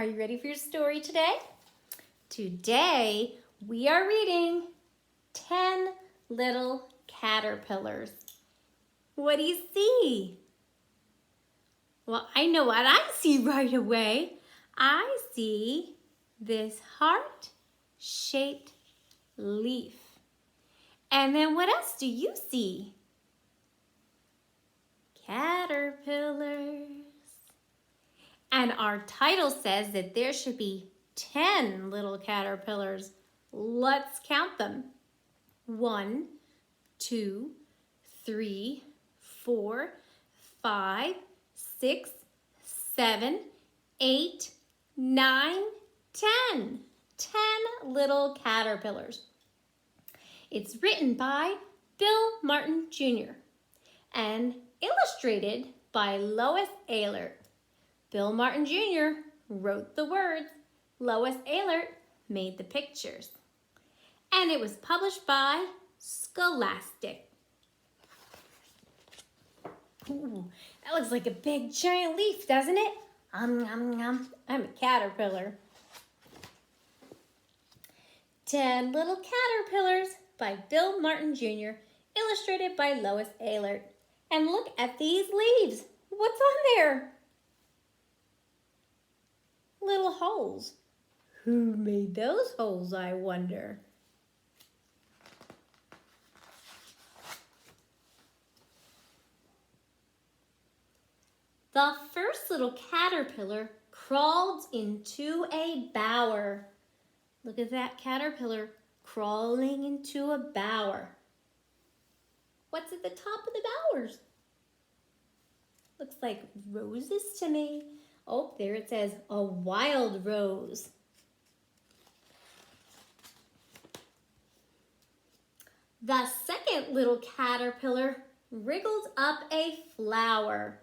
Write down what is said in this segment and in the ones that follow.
Are you ready for your story today? Today, we are reading 10 Little Caterpillars. What do you see? Well, I know what I see right away. I see this heart-shaped leaf. And then what else do you see? Caterpillars. And our title says that there should be 10 little caterpillars. Let's count them. 1, 2, 3, 4, 5, 6, 7, 8, 9, 10. 10 little caterpillars. It's written by Bill Martin Jr. and illustrated by Lois Ehlert. Bill Martin Jr. wrote the words. Lois Ehlert made the pictures. And it was published by Scholastic. Ooh, that looks like a big giant leaf, doesn't it? I'm a caterpillar. 10 Little Caterpillars by Bill Martin Jr., illustrated by Lois Ehlert. And look at these leaves. What's on there? Little holes. Who made those holes, I wonder? The first little caterpillar crawled into a bower. Look at that caterpillar crawling into a bower. What's at the top of the bowers? Looks like roses to me. Oh, there it says a wild rose. The second little caterpillar wriggled up a flower.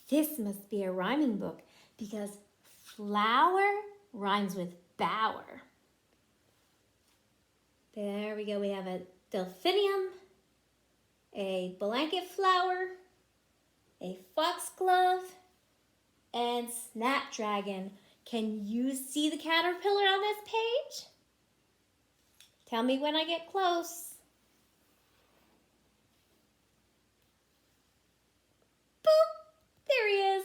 This must be a rhyming book because flower rhymes with bower. There we go. We have a delphinium, a blanket flower, a foxglove, and snapdragon. Can you see the caterpillar on this page? Tell me when I get close. Boop! There he is.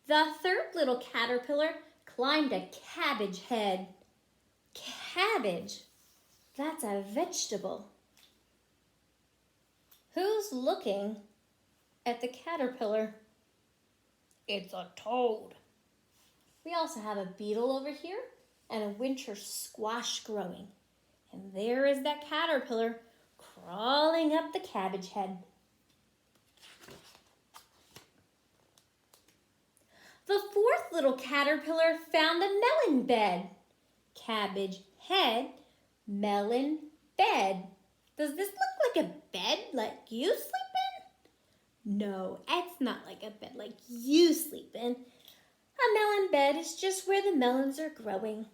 The third little caterpillar climbed a cabbage head. Cabbage? That's a vegetable. Who's looking at the caterpillar? It's a toad. We also have a beetle over here and a winter squash growing. And there is that caterpillar crawling up the cabbage head. The fourth little caterpillar found a melon bed. Cabbage head, melon bed. Does this look like a bed like you sleep in? No, it's not like a bed like you sleep in. A melon bed is just where the melons are growing.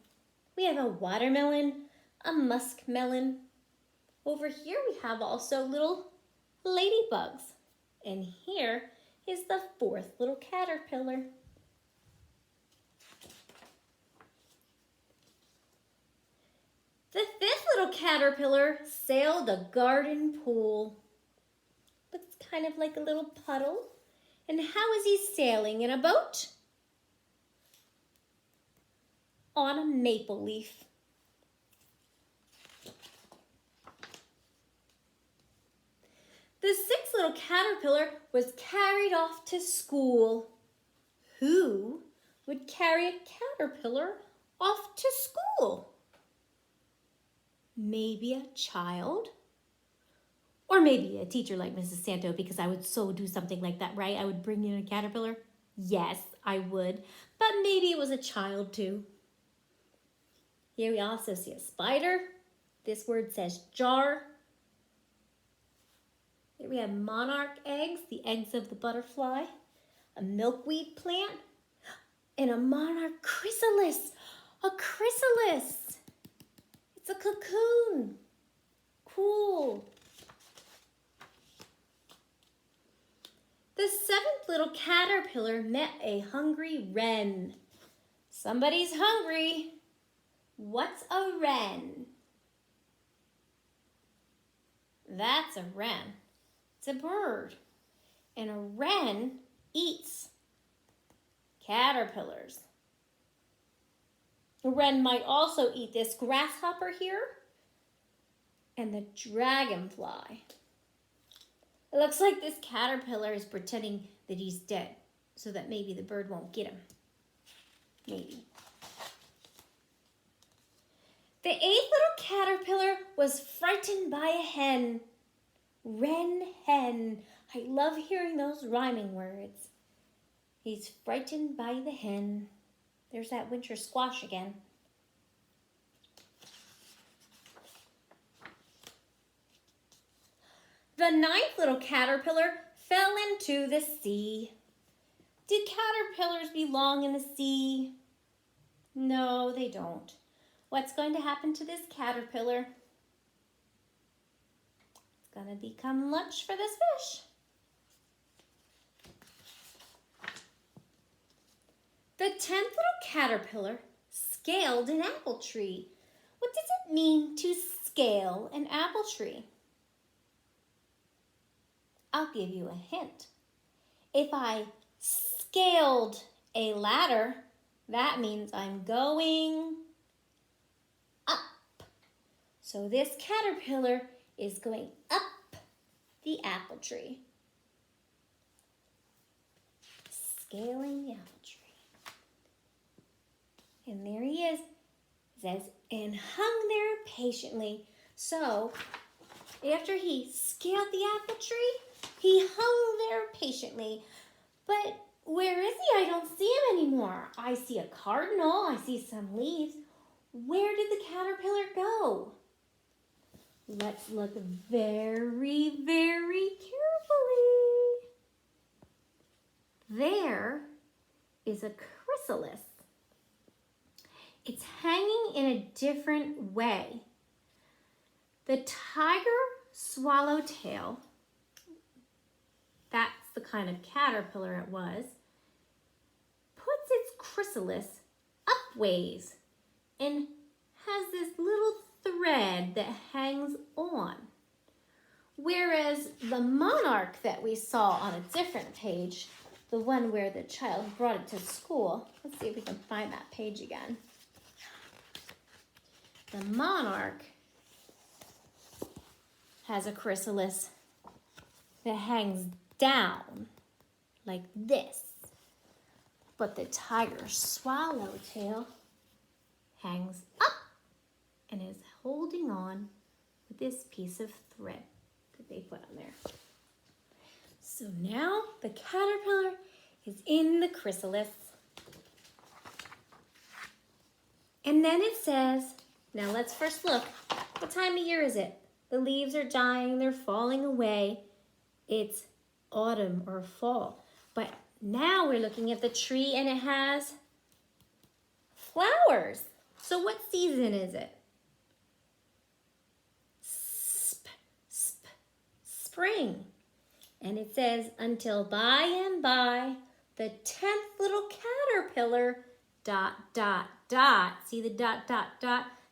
We have a watermelon, a muskmelon. Over here we have also little ladybugs. And here is the fourth little caterpillar. The fifth little caterpillar sailed a garden pool. Looks kind of like a little puddle. And how is he sailing? In a boat? On a maple leaf. The sixth little caterpillar was carried off to school. Who would carry a caterpillar off to school? Maybe a child, or maybe a teacher like Mrs. Santo, because I would so do something like that, right? I would bring in a caterpillar. Yes, I would, but maybe it was a child too. Here we also see a spider. This word says jar. Here we have monarch eggs, the eggs of the butterfly, a milkweed plant, and a monarch chrysalis. A chrysalis. It's a cocoon. Cool. The seventh little caterpillar met a hungry wren. Somebody's hungry. What's a wren? That's a wren. It's a bird. And a wren eats caterpillars. A wren might also eat this grasshopper here and the dragonfly. It looks like this caterpillar is pretending that he's dead so that maybe the bird won't get him. Maybe. The eighth little caterpillar was frightened by a hen. Wren, hen. I love hearing those rhyming words. He's frightened by the hen. There's that winter squash again. The ninth little caterpillar fell into the sea. Do caterpillars belong in the sea? No, they don't. What's going to happen to this caterpillar? It's going to become lunch for this fish. The 10th little caterpillar scaled an apple tree. What does it mean to scale an apple tree? I'll give you a hint. If I scaled a ladder, that means I'm going up. So this caterpillar is going up the apple tree. Scaling the apple tree. And there he is. It says, and hung there patiently. So after he scaled the apple tree, he hung there patiently. But where is he? I don't see him anymore. I see a cardinal. I see some leaves. Where did the caterpillar go? Let's look very, very carefully. There is a chrysalis. It's hanging in a different way. The tiger swallowtail, that's the kind of caterpillar it was, puts its chrysalis upways and has this little thread that hangs on. Whereas the monarch that we saw on a different page, the one where the child brought it to school, let's see if we can find that page again. The monarch has a chrysalis that hangs down like this. But the tiger swallowtail hangs up and is holding on with this piece of thread that they put on there. So now the caterpillar is in the chrysalis. And then it says, now let's first look. What time of year is it? The leaves are dying, they're falling away. It's autumn or fall. But now we're looking at the tree and it has flowers. So what season is it? Spring. And it says, until by and by, the 10th little caterpillar, ... See the ...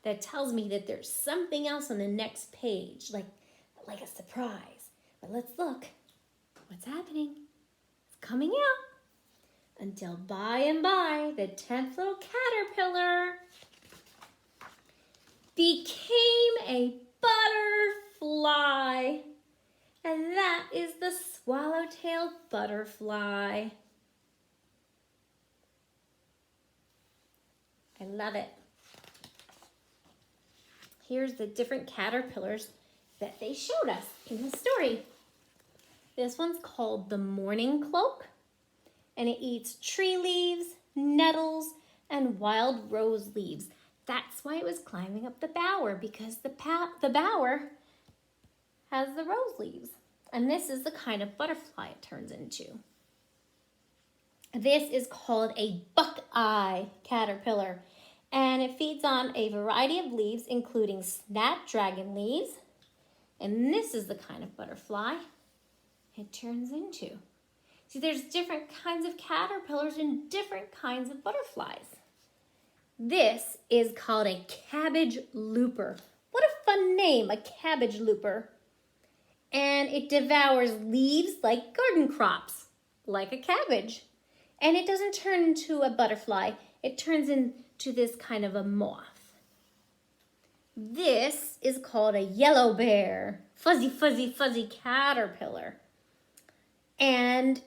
That tells me that there's something else on the next page, like a surprise. But let's look. What's happening? It's coming out. Until by and by, the 10th little caterpillar became a butterfly. And that is the swallowtail butterfly. I love it. Here's the different caterpillars that they showed us in the story. This one's called the mourning cloak, and it eats tree leaves, nettles, and wild rose leaves. That's why it was climbing up the bower, because the bower has the rose leaves. And this is the kind of butterfly it turns into. This is called a buckeye caterpillar, and it feeds on a variety of leaves, including snapdragon leaves. And this is the kind of butterfly it turns into. See, there's different kinds of caterpillars and different kinds of butterflies. This is called a cabbage looper. What a fun name, a cabbage looper. And it devours leaves like garden crops, like a cabbage. And it doesn't turn into a butterfly. It turns into this kind of a moth. This is called a yellow bear, fuzzy, fuzzy, fuzzy caterpillar. And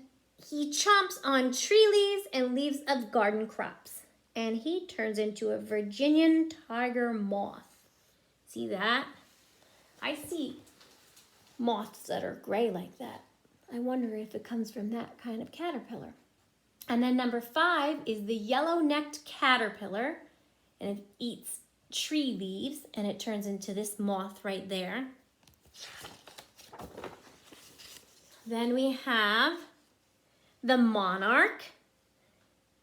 he chomps on tree leaves and leaves of garden crops. And he turns into a Virginian tiger moth. See that? I see moths that are gray like that. I wonder if it comes from that kind of caterpillar. And then number 5 is the yellow-necked caterpillar, and it eats tree leaves, and it turns into this moth right there. Then we have the monarch,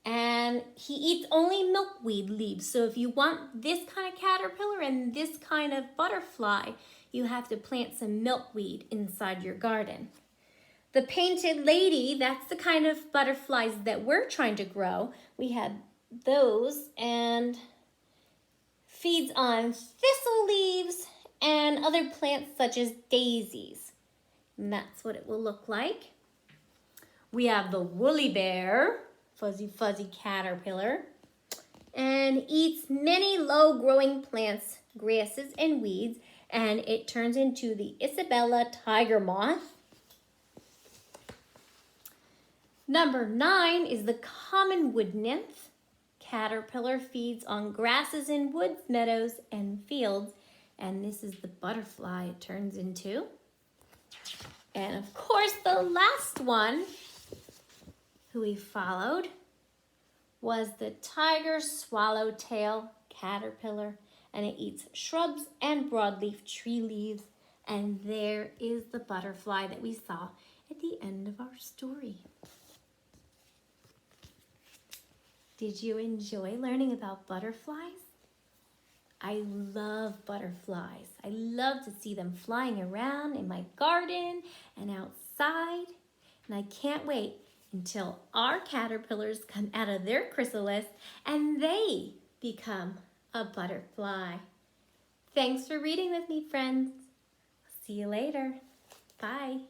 and he eats only milkweed leaves. So if you want this kind of caterpillar and this kind of butterfly, you have to plant some milkweed inside your garden. The painted lady, that's the kind of butterflies that we're trying to grow. We had those, and feeds on thistle leaves and other plants such as daisies. And that's what it will look like. We have the woolly bear, fuzzy, fuzzy caterpillar, and eats many low-growing plants, grasses, and weeds, and it turns into the Isabella tiger moth. Number 9 is the common wood nymph. Caterpillar feeds on grasses in woods, meadows, and fields, and this is the butterfly it turns into. And of course, the last one who we followed was the tiger swallowtail caterpillar, and it eats shrubs and broadleaf tree leaves. And there is the butterfly that we saw at the end of our story. Did you enjoy learning about butterflies? I love butterflies. I love to see them flying around in my garden and outside. And I can't wait until our caterpillars come out of their chrysalis and they become a butterfly. Thanks for reading with me, friends. See you later. Bye.